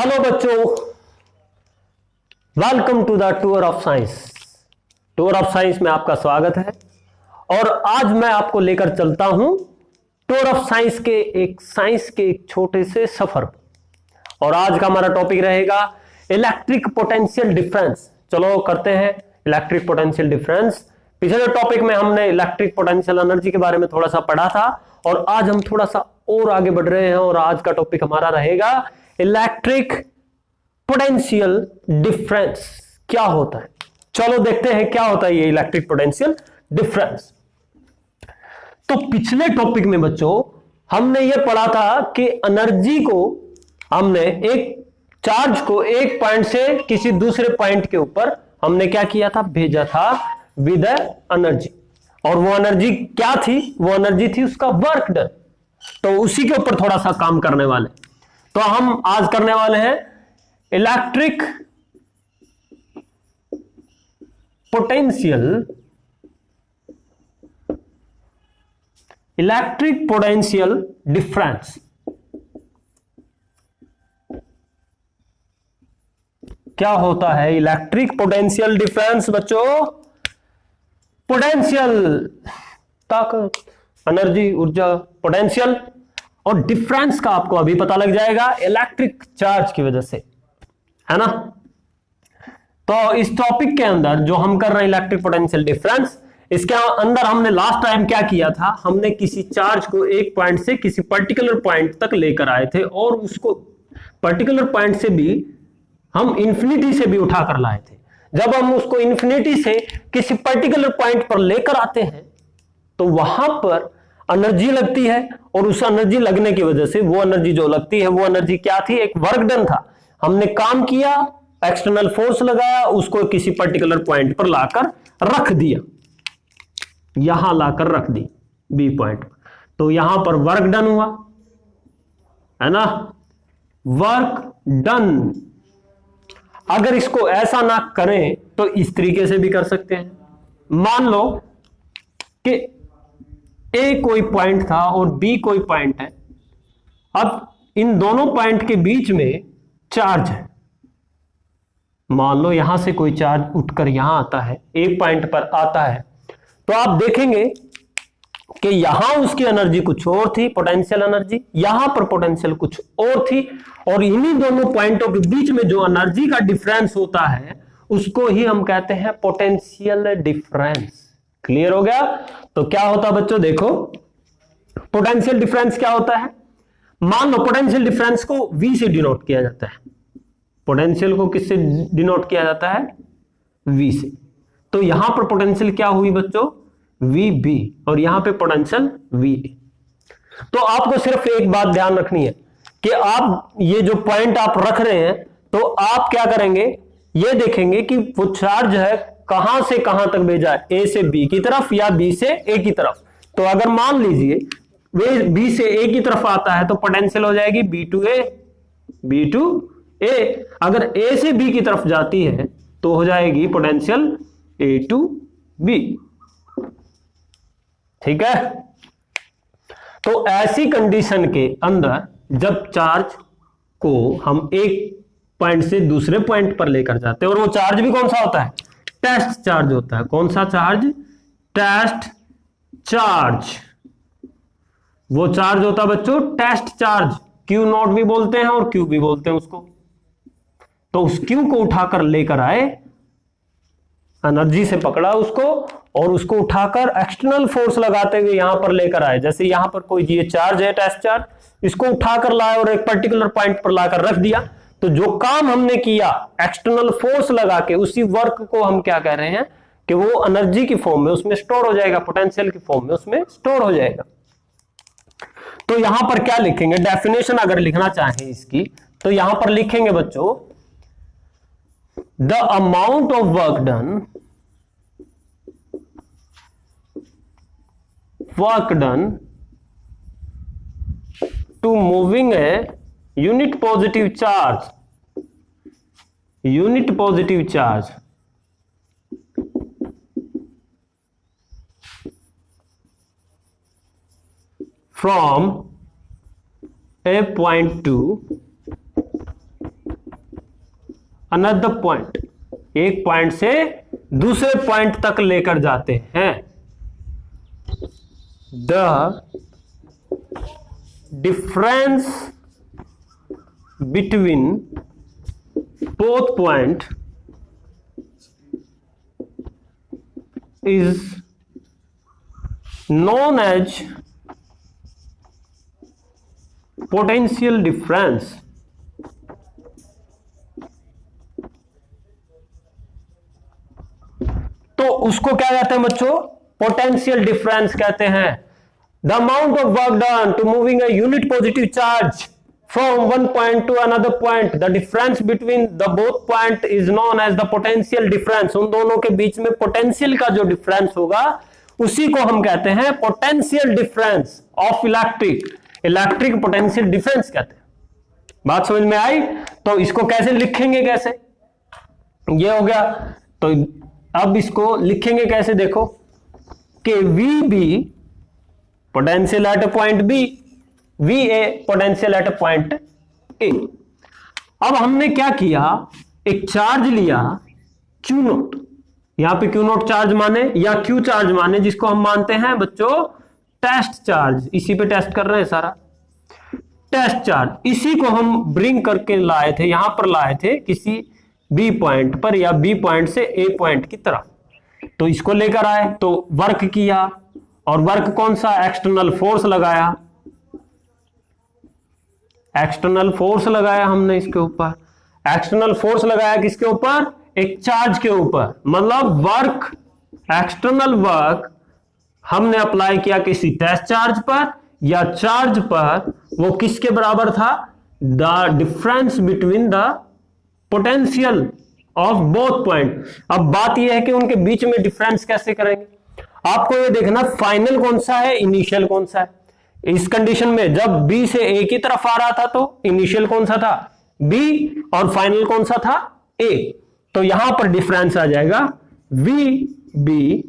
Hello बच्चों, welcome to the tour of science. Tour of science में आपका स्वागत है। और आज मैं आपको लेकर चलता हूं टूर ऑफ साइंस के एक छोटे से सफर पर। और आज का हमारा टॉपिक रहेगा इलेक्ट्रिक पोटेंशियल डिफरेंस। चलो करते हैं इलेक्ट्रिक पोटेंशियल डिफरेंस। पिछले टॉपिक में हमने इलेक्ट्रिक पोटेंशियल एनर्जी के बारे में थोड़ा सा पढ़ा था और आज हम थोड़ा सा और आगे बढ़ रहे हैं और आज का टॉपिक हमारा रहेगा इलेक्ट्रिक पोटेंशियल डिफरेंस। क्या होता है, चलो देखते हैं क्या होता है ये इलेक्ट्रिक पोटेंशियल डिफरेंस। तो पिछले टॉपिक में बच्चों हमने ये पढ़ा था कि एनर्जी को हमने एक चार्ज को एक पॉइंट से किसी दूसरे पॉइंट के ऊपर हमने क्या किया था, भेजा था विद एनर्जी। और वो एनर्जी क्या थी, वो एनर्जी थी उसका वर्क डन। तो उसी के ऊपर थोड़ा सा काम करने वाले। तो हम आज करने वाले हैं इलेक्ट्रिक पोटेंशियल डिफरेंस। क्या होता है इलेक्ट्रिक पोटेंशियल डिफरेंस बच्चों? पोटेंशियल ताकत, एनर्जी, ऊर्जा, पोटेंशियल और डिफरेंस का आपको अभी पता लग जाएगा इलेक्ट्रिक चार्ज की वजह से, है ना। तो इस टॉपिक के अंदर जो हम कर रहे हैं इलेक्ट्रिक पोटेंशियल डिफरेंस, इसके अंदर हमने लास्ट टाइम क्या किया था, हमने किसी चार्ज को एक पॉइंट से किसी पर्टिकुलर पॉइंट तक लेकर आए थे और उसको पर्टिकुलर पॉइंट से भी हम इंफिनिटी से भी उठाकर लाए थे। जब हम उसको इंफिनिटी से किसी पर्टिकुलर पॉइंट पर लेकर आते हैं तो वहां पर एनर्जी लगती है और उस एनर्जी लगने की वजह से वो एनर्जी जो लगती है वो एनर्जी क्या थी, एक वर्क डन था। हमने काम किया, एक्सटर्नल फोर्स लगाया, उसको किसी पर्टिकुलर पॉइंट पर लाकर रख दिया, यहां लाकर रख दी बी पॉइंट पर। तो यहां पर वर्क डन हुआ, है ना, वर्क डन। अगर इसको ऐसा ना करें तो इस तरीके से भी कर सकते हैं। मान लो कि ए कोई पॉइंट था और बी कोई पॉइंट है। अब इन दोनों पॉइंट के बीच में चार्ज है। मान लो यहां से कोई चार्ज उठकर यहां आता है, एक पॉइंट पर आता है, तो आप देखेंगे कि यहां उसकी एनर्जी कुछ और थी, पोटेंशियल एनर्जी, यहां पर पोटेंशियल कुछ और थी। और इन्हीं दोनों पॉइंटों के बीच में जो एनर्जी का डिफरेंस होता है उसको ही हम कहते हैं पोटेंशियल डिफरेंस। क्लियर हो गया? तो क्या होता बच्चों, देखो पोटेंशियल डिफरेंस क्या होता है। मान लो पोटेंशियल डिफरेंस को V से डिनोट किया जाता है। पोटेंशियल को किससे डिनोट किया जाता है? V से। तो यहां पर पोटेंशियल क्या हुई बच्चों? VB। और यहां पे पोटेंशियल VA। तो आपको सिर्फ एक बात ध्यान रखनी है कि आप ये जो पॉइंट आप रख रहे हैं तो आप क्या करेंगे, ये देखेंगे कि वो चार्ज है कहां से कहां तक भेजा है, ए से बी की तरफ या बी से ए की तरफ। तो अगर मान लीजिए वे बी से ए की तरफ आता है तो पोटेंशियल हो जाएगी B to A, B to A। अगर ए से बी की तरफ जाती है तो हो जाएगी पोटेंशियल A to B। ठीक है। तो ऐसी कंडीशन के अंदर जब चार्ज को हम एक पॉइंट से दूसरे पॉइंट पर लेकर जाते हैं, और वो चार्ज भी कौन सा होता है? टेस्ट चार्ज होता है। कौन सा चार्ज? Test charge. वो चार्ज होता है बच्चों टेस्ट चार्ज। Q नॉट भी बोलते हैं और Q भी बोलते हैं उसको। तो उस Q को उठाकर लेकर आए, एनर्जी से पकड़ा उसको और उसको उठाकर एक्सटर्नल फोर्स लगाते हुए यहां पर लेकर आए। जैसे यहां पर कोई ये चार्ज है, टेस्ट चार्ज, इसको उठाकर लाए और एक पर्टिकुलर पॉइंट पर लाकर रख दिया। तो जो काम हमने किया एक्सटर्नल फोर्स लगा के, उसी वर्क को हम क्या कह रहे हैं कि वो एनर्जी की फॉर्म में उसमें स्टोर हो जाएगा, पोटेंशियल की फॉर्म में उसमें स्टोर हो जाएगा। तो यहां पर क्या लिखेंगे, डेफिनेशन अगर लिखना चाहें इसकी तो यहां पर लिखेंगे बच्चों, the amount of work done to moving a unit positive charge from a point to another point, एक पॉइंट से दूसरे पॉइंट तक लेकर जाते हैं। The difference between both point is known as potential difference। तो उसको क्या कहते हैं बच्चों? पोटेंशियल डिफरेंस कहते हैं। The amount of work done to moving a unit positive charge from one point to another point, the difference between the both point is known as the potential difference. उन दोनों के बीच में potential का जो difference होगा उसी को हम कहते हैं potential difference of electric potential difference कहते हैं। बात समझ में आई? तो इसको कैसे लिखेंगे, कैसे? ये हो गया। तो अब इसको लिखेंगे कैसे, देखो कि V B potential at a point B, V A potential at a point A. अब हमने क्या किया, एक चार्ज लिया क्यू नोट, यहां पे क्यू नोट चार्ज माने या क्यू चार्ज माने, जिसको हम मानते हैं बच्चों टेस्ट चार्ज। इसी पे टेस्ट कर रहे हैं सारा, टेस्ट चार्ज। इसी को हम ब्रिंग करके लाए थे, यहां पर लाए थे किसी बी पॉइंट पर या बी पॉइंट से ए पॉइंट की तरफ। तो इसको लेकर आए तो वर्क किया, और वर्क कौन सा? एक्सटर्नल फोर्स लगाया, एक्सटर्नल फोर्स लगाया हमने इसके ऊपर। एक्सटर्नल फोर्स लगाया किसके ऊपर? एक चार्ज के ऊपर। मतलब वर्क, एक्सटर्नल वर्क हमने अप्लाई किया किसी टेस्ट चार्ज पर या चार्ज पर, वो किसके बराबर था? The difference between the potential of both point. अब बात यह है कि उनके बीच में डिफरेंस कैसे करेंगे। आपको ये देखना फाइनल कौन सा है, इनिशियल कौन सा है। इस कंडीशन में जब बी से ए की तरफ आ रहा था तो इनिशियल कौन सा था? बी, और फाइनल कौन सा था? ए। तो यहां पर डिफरेंस आ जाएगा V B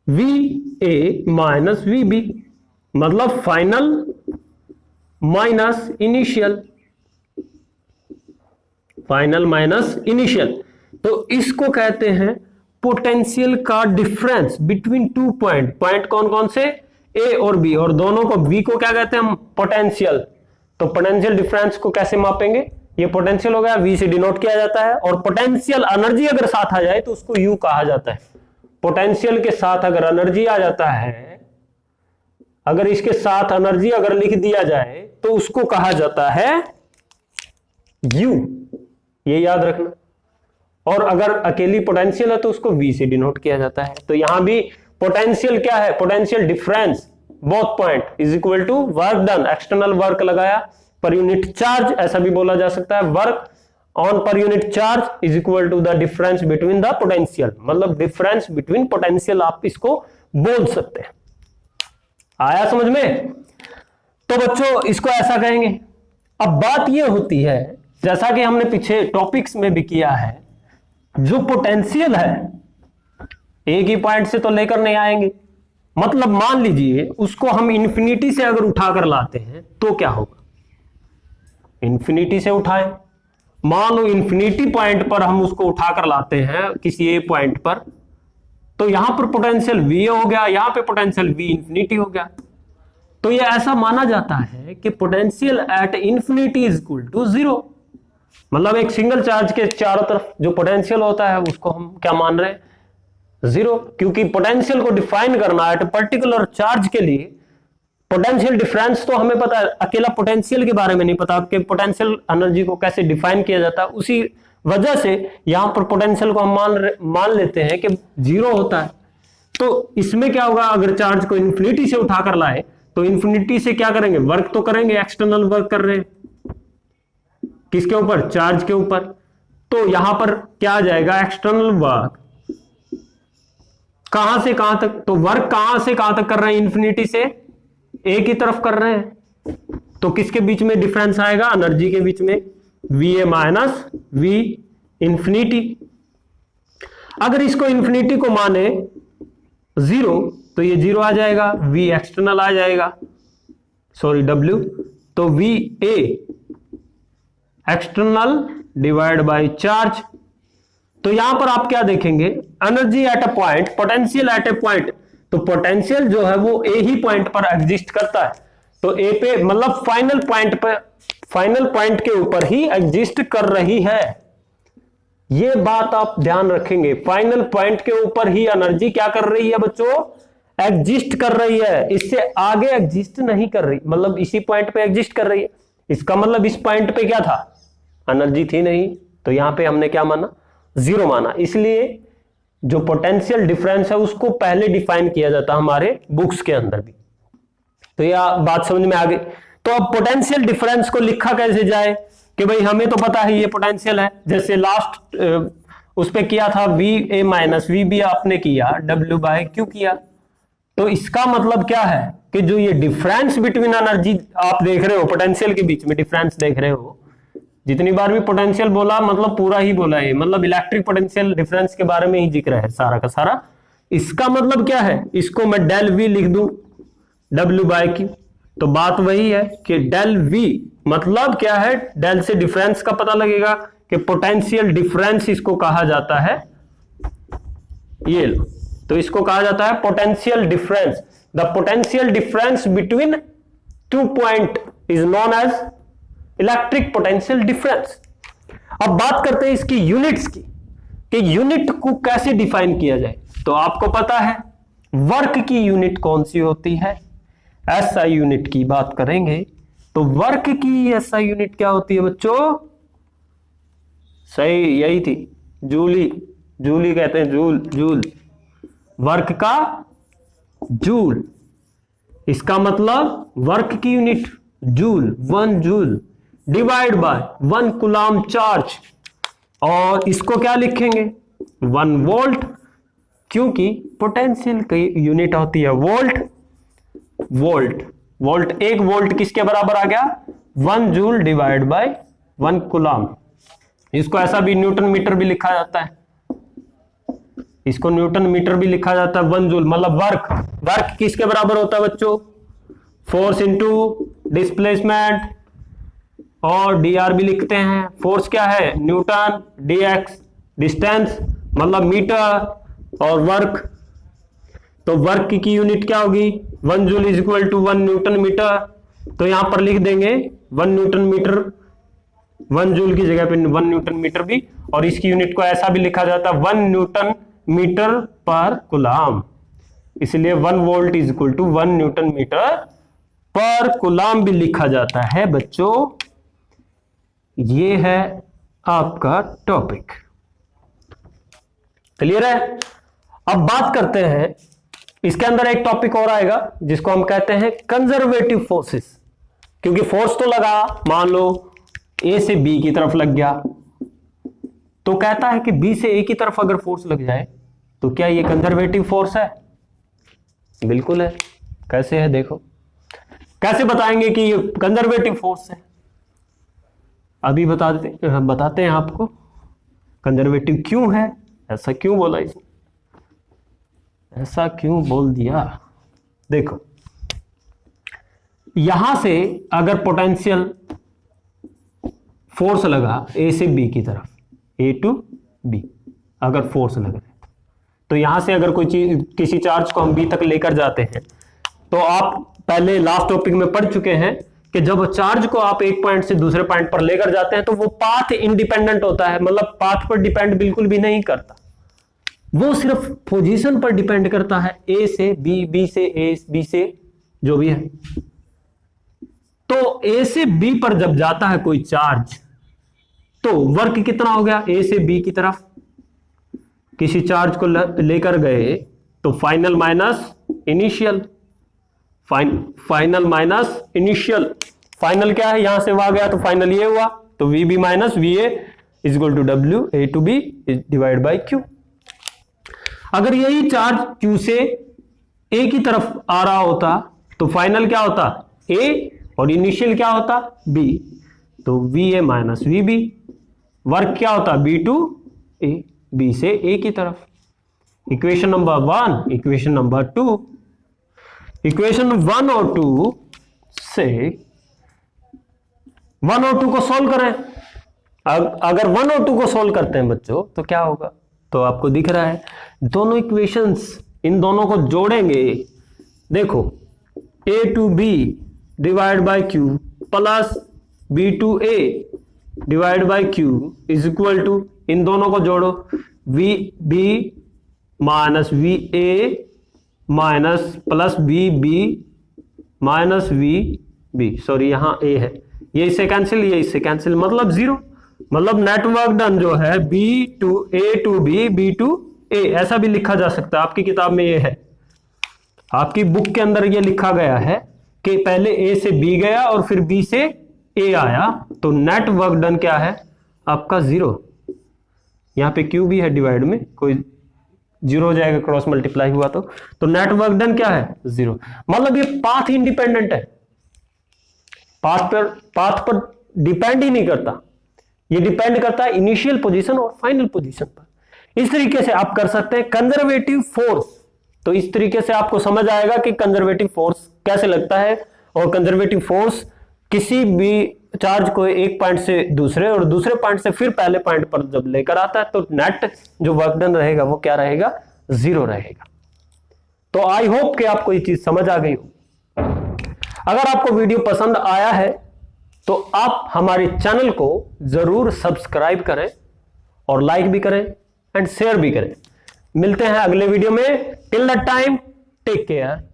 V A minus V B, मतलब final minus initial, final minus initial. तो इसको कहते हैं पोटेंशियल का difference between two point. Point कौन कौन से? ए और बी, और दोनों को बी को क्या कहते हैं हम? पोटेंशियल। तो पोटेंशियल डिफरेंस को कैसे मापेंगे? ये पोटेंशियल हो गया, वी से डिनोट किया जाता है, और पोटेंशियल एनर्जी अगर साथ आ जाए तो उसको यू कहा जाता है। पोटेंशियल के साथ अगर एनर्जी आ जाता है, अगर इसके साथ एनर्जी अगर लिख दिया जाए तो उसको कहा जाता है यू, ये याद रखना। और अगर अकेली पोटेंशियल है तो उसको वी से डिनोट किया जाता है। तो यहां भी पोटेंशियल क्या है? Potential difference both point is equal to work done, external work लगाया पर यूनिट चार्ज, ऐसा भी बोला जा सकता है। Work on per unit charge is equal to the difference between the potential, मतलब डिफरेंस बिटवीन पोटेंशियल आप इसको बोल सकते हैं। आया समझ में? तो बच्चों इसको ऐसा कहेंगे। अब बात यह होती है, जैसा कि हमने पीछे टॉपिक्स में भी किया है, जो पोटेंशियल है एक ही पॉइंट से तो लेकर नहीं आएंगे। मतलब मान लीजिए उसको हम इंफिनिटी से अगर उठाकर लाते हैं तो क्या होगा? इंफिनिटी से उठाएं, मान लो इंफिनिटी पॉइंट पर हम उसको उठाकर लाते हैं किसी ए पॉइंट पर, तो यहां पर पोटेंशियल वी हो गया, यहां पे पोटेंशियल वी इंफिनिटी हो गया। तो ये ऐसा माना जाता है कि potential at infinity is equal to zero. मतलब एक सिंगल चार्ज के चारों तरफ जो पोटेंशियल होता है उसको हम क्या मान रहे हैं? जीरो। क्योंकि पोटेंशियल को डिफाइन करना है पर्टिकुलर चार्ज के लिए, पोटेंशियल डिफरेंस तो हमें पता है, अकेला पोटेंशियल के बारे में नहीं पता कि पोटेंशियल एनर्जी को कैसे डिफाइन किया जाता है। उसी वजह से यहां पर पोटेंशियल को हम मान लेते हैं कि जीरो होता है। तो इसमें क्या होगा, अगर चार्ज को इन्फिनिटी से उठाकर लाए तो इन्फिनिटी से क्या करेंगे? वर्क तो करेंगे, एक्सटर्नल वर्क कर रहे हैं किसके ऊपर? चार्ज के ऊपर। तो यहां पर क्या आ जाएगा? एक्सटर्नल वर्क कहां से कहां तक? तो वर्क कहां से कहां तक कर रहे हैं? इन्फिनिटी से ए की तरफ कर रहे हैं। तो किसके बीच में डिफरेंस आएगा? एनर्जी के बीच में, we A minus we infinity. अगर इसको इंफिनिटी को माने जीरो तो ये जीरो आ जाएगा, वी एक्सटर्नल आ जाएगा, सॉरी डब्ल्यू। तो V A external divide by charge. तो यहां पर आप क्या देखेंगे, energy at a point, potential at A point. तो पोटेंशियल जो है वो ए ही पॉइंट पर एग्जिस्ट करता है, तो ए पे मतलब फाइनल पॉइंट पर, फाइनल पॉइंट के ऊपर ही एग्जिस्ट कर रही है। ये बात आप ध्यान रखेंगे, फाइनल पॉइंट के ऊपर ही एनर्जी क्या कर रही है बच्चों, एग्जिस्ट कर रही है, इससे आगे एग्जिस्ट नहीं कर रही, मतलब इसी पॉइंट पे एग्जिस्ट कर रही है। इसका मतलब इस पॉइंट पे क्या था, एनर्जी थी नहीं, तो यहां पे हमने क्या माना, जीरो माना। इसलिए जो पोटेंशियल डिफरेंस है उसको पहले डिफाइन किया जाता है हमारे बुक्स के अंदर भी। तो यह बात समझ में आ गई। तो अब पोटेंशियल डिफरेंस को लिखा कैसे जाए, कि भाई हमें तो पता है ये पोटेंशियल है, जैसे लास्ट उस पे किया था V A minus V B आपने किया, डब्ल्यू बाय क्यू किया। तो इसका मतलब क्या है कि जो ये डिफरेंस बिटवीन एनर्जी आप देख रहे हो, पोटेंशियल के बीच में डिफरेंस देख रहे हो, जितनी बार भी पोटेंशियल बोला मतलब पूरा ही बोला है, मतलब इलेक्ट्रिक पोटेंशियल डिफरेंस के बारे में ही जिक्र है सारा का सारा। इसका मतलब क्या है, इसको मैं डेल वी लिख दूं डब्ल्यू बाय क्यू। तो बात वही है कि डेल वी मतलब क्या है, डेल से डिफरेंस का पता लगेगा कि पोटेंशियल डिफरेंस इसको कहा जाता है, ये लो, तो इसको कहा जाता है potential difference. The potential difference between two point is known as electric potential difference. अब बात करते हैं इसकी यूनिट्स की, कि यूनिट को कैसे डिफाइन किया जाए। तो आपको पता है वर्क की यूनिट कौन सी होती है, एसआई यूनिट की बात करेंगे। तो वर्क की एसआई यूनिट क्या होती है बच्चों, सही यही थी, जूली, जूली कहते हैं, जूल, जूल, वर्क का जूल। इसका मतलब वर्क की unit joule, 1 joule divide by 1 coulomb charge, और इसको क्या लिखेंगे 1 वोल्ट, क्योंकि पोटेंशियल की यूनिट होती है वोल्ट। वोल्ट, वोल्ट 1 वोल्ट किसके बराबर आ गया, 1 जूल डिवाइड बाय 1 कूलम्ब। इसको ऐसा भी न्यूटन मीटर भी लिखा जाता है, इसको न्यूटन मीटर भी लिखा जाता है, 1 जूल मतलब वर्क। वर्क किसके बराबर होता है बच्चों, फोर्स इंटू डिस्प्लेसमेंट, और dr भी लिखते हैं। फोर्स क्या है न्यूटन, dx डिस्टेंस मतलब मीटर, और वर्क, तो वर्क की यूनिट क्या होगी 1 joule is equal to 1 newton metre. तो यहां पर लिख देंगे 1 न्यूटन मीटर, 1 जूल की जगह पे 1 न्यूटन मीटर भी, और इसकी यूनिट को ऐसा भी लिखा जाता है 1 न्यूटन मीटर पर कूलम्ब, इसलिए 1 volt is equal to 1 newton metre per coulomb भी लिखा जाता है बच्चों। ये है आपका टॉपिक, क्लियर है। अब बात करते हैं, इसके अंदर एक टॉपिक और आएगा जिसको हम कहते हैं कंजर्वेटिव फोर्सेस, क्योंकि फोर्स तो लगा, मान लो ए से बी की तरफ लग गया, तो कहता है कि बी से ए की तरफ अगर फोर्स लग जाए तो क्या ये कंजर्वेटिव फोर्स है, बिल्कुल है। कैसे है देखो, कैसे बताएंगे कि ये कंजर्वेटिव फोर्स है, अभी बताते हैं आपको कंजर्वेटिव क्यों है, ऐसा क्यों बोला इसने, ऐसा क्यों बोल दिया। देखो यहां से अगर पोटेंशियल फोर्स लगा ए से बी की तरफ, ए टू बी अगर फोर्स लग रहा है, तो यहां से अगर कोई चीज, किसी चार्ज को हम बी तक लेकर जाते हैं, तो आप पहले लास्ट टॉपिक में पढ़ चुके हैं कि जब चार्ज को आप एक पॉइंट से दूसरे पॉइंट पर लेकर जाते हैं तो वो पाथ इंडिपेंडेंट होता है, मतलब पाथ पर डिपेंड बिल्कुल भी नहीं करता, वो सिर्फ पोजीशन पर डिपेंड करता है, ए से बी, बी से ए, बी से जो भी है। तो ए से बी पर जब जाता है कोई चार्ज, तो वर्क कितना हो गया, ए से बी की तरफ किसी चार्ज को लेकर गए तो final minus initial, final minus initial, final क्या है यहां से वहां गया तो फाइनल ये हुआ, तो V B minus V A is equal to W A to B divide by Q. अगर यही चार्ज क्यू से ए की तरफ आ रहा होता तो फाइनल क्या होता ए, और इनिशियल क्या होता बी, तो V A minus V B, work क्या होता बी टू ए, बी से ए की तरफ। Equation number 1, equation number 2, equation 1 और 2 से 1 और 2 को सॉल्व करें, अगर 1 और 2 को सोल्व करते हैं बच्चों तो क्या होगा, तो आपको दिख रहा है दोनों इक्वेशंस, इन दोनों को जोड़ेंगे, देखो a to b divide by q plus b to a divide by q is equal to, इन दोनों को जोड़ो, vb minus va minus plus bb minus vb, sorry यहां a है, ये इससे कैंसिल, ये इससे कैंसिल, मतलब 0, मतलब नेटवर्क डन जो है b to b to a, ऐसा भी लिखा जा सकता है, आपकी किताब में ये है, आपकी बुक के अंदर ये लिखा गया है कि पहले a से b गया और फिर b से a आया, तो नेटवर्क डन क्या है आपका 0, यहां पे q भी है डिवाइड में, कोई 0 हो जाएगा क्रॉस मल्टीप्लाई हुआ तो नेटवर्क डन क्या है 0, मतलब ये पाथ इंडिपेंडेंट है, पाथ पर डिपेंड ही नहीं करता, ये डिपेंड करता है इनिशियल पोजीशन और फाइनल पोजीशन पर। इस तरीके से आप कर सकते हैं कंजर्वेटिव फोर्स, तो इस तरीके से आपको समझ आएगा कि कंजर्वेटिव फोर्स कैसे लगता है, और कंजर्वेटिव फोर्स किसी भी चार्ज को एक पॉइंट से दूसरे और दूसरे पॉइंट से फिर पहले पॉइंट पर जब लेकर आता है तो नेट जो वर्क डन रहेगा वो क्या रहेगा 0 रहेगा। तो आई होप कि आपको ये चीज समझ आ गई हो। अगर आपको वीडियो पसंद आया है तो आप हमारे चैनल को जरूर सब्सक्राइब करें और लाइक भी करें एंड शेयर भी करें। मिलते हैं अगले वीडियो में, till that time take care.